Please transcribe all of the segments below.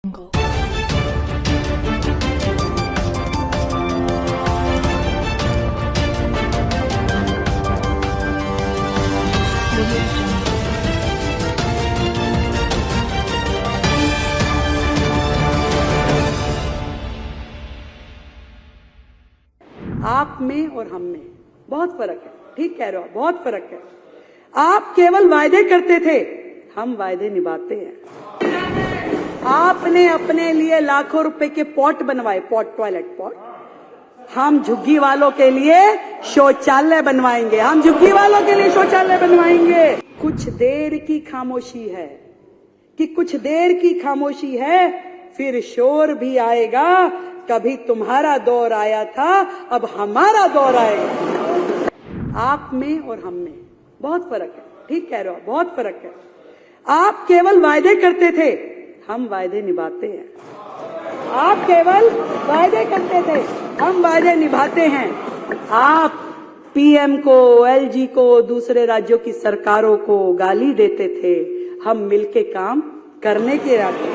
आप में और हम में बहुत फर्क है। ठीक कह रहे हो, बहुत फर्क है। आप केवल वायदे करते थे, हम वायदे निभाते हैं। आपने अपने लिए लाखों रुपए के पॉट बनवाए, पॉट, टॉयलेट पॉट। हम झुग्गी वालों के लिए शौचालय बनवाएंगे, हम झुग्गी वालों के लिए शौचालय बनवाएंगे। कुछ देर की खामोशी है कि कुछ देर की खामोशी है, फिर शोर भी आएगा। कभी तुम्हारा दौर आया था, अब हमारा दौर आएगा। आप में और हम में बहुत फर्क है। ठीक कह रहे हो, बहुत फर्क है। आप केवल वायदे करते थे, हम वायदे निभाते हैं। आप केवल वायदे करते थे, हम वायदे निभाते हैं। आप पीएम को, एलजी को, दूसरे राज्यों की सरकारों को गाली देते थे, हम मिलके काम करने के इरादे।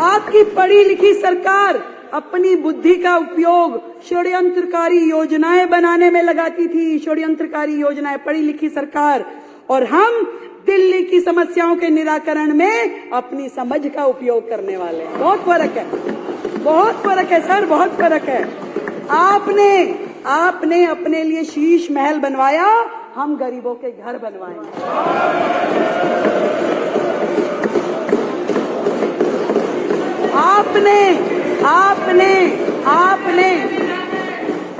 आपकी पढ़ी लिखी सरकार अपनी बुद्धि का उपयोग षड्यंत्रकारी योजनाएं बनाने में लगाती थी, षड्यंत्रकारी योजनाएं, पढ़ी लिखी सरकार। और हम दिल्ली की समस्याओं के निराकरण में अपनी समझ का उपयोग करने वाले हैं। बहुत फर्क है, बहुत फर्क है सर, बहुत फर्क है। आपने अपने लिए शीश महल बनवाया, हम गरीबों के घर बनवाएंगे।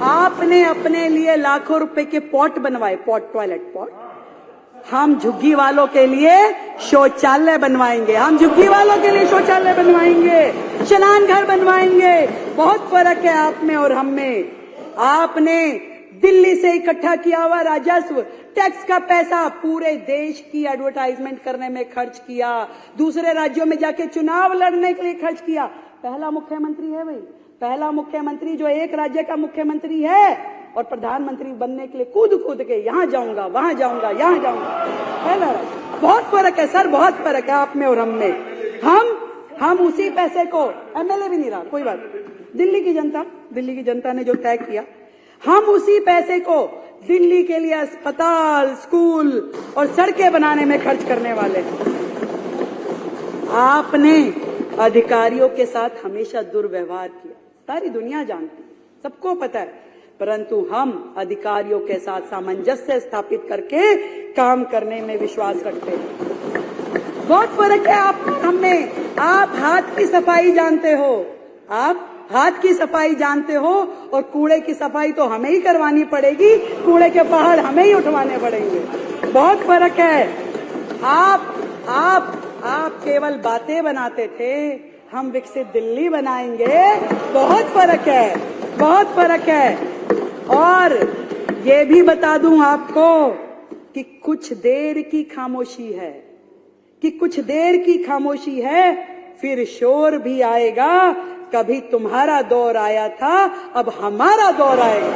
आपने अपने लिए लाखों रुपए के पॉट बनवाए, पॉट, टॉयलेट पॉट। हम झुग्गी वालों के लिए शौचालय बनवाएंगे, हम झुग्गी वालों के लिए शौचालय बनवाएंगे, स्नान घर बनवाएंगे। बहुत फर्क है आप में और हम में। आपने दिल्ली से इकट्ठा किया हुआ राजस्व, टैक्स का पैसा पूरे देश की एडवर्टाइजमेंट करने में खर्च किया, दूसरे राज्यों में जाके चुनाव लड़ने के लिए खर्च किया। पहला मुख्यमंत्री है भाई, पहला मुख्यमंत्री जो एक राज्य का मुख्यमंत्री है और प्रधानमंत्री बनने के लिए कूद के यहाँ जाऊंगा, वहां जाऊंगा, यहाँ जाऊंगा, है ना। बहुत फर्क है सर, बहुत फर्क है आप में और हम में। हम उसी पैसे को, एमएलए भी नहीं रहा, कोई बात नहीं, दिल्ली की जनता ने जो तय किया, हम उसी पैसे को दिल्ली के लिए अस्पताल, स्कूल और सड़कें बनाने में खर्च करने वाले हैं। आपने अधिकारियों के साथ हमेशा दुर्व्यवहार किया, सारी दुनिया जानती है, सबको पता है। परंतु हम अधिकारियों के साथ सामंजस्य स्थापित करके काम करने में विश्वास रखते हैं। बहुत फर्क है आप हम में। आप हाथ की सफाई जानते हो, आप हाथ की सफाई जानते हो, और कूड़े की सफाई तो हमें ही करवानी पड़ेगी, कूड़े के पहाड़ हमें ही उठवाने पड़ेंगे। बहुत फर्क है। आप केवल बातें बनाते थे, हम विकसित दिल्ली बनाएंगे। बहुत फर्क है, बहुत फर्क है। और ये भी बता दूं आपको कि कुछ देर की खामोशी है, कि कुछ देर की खामोशी है, फिर शोर भी आएगा। कभी तुम्हारा दौर आया था, अब हमारा दौर आएगा।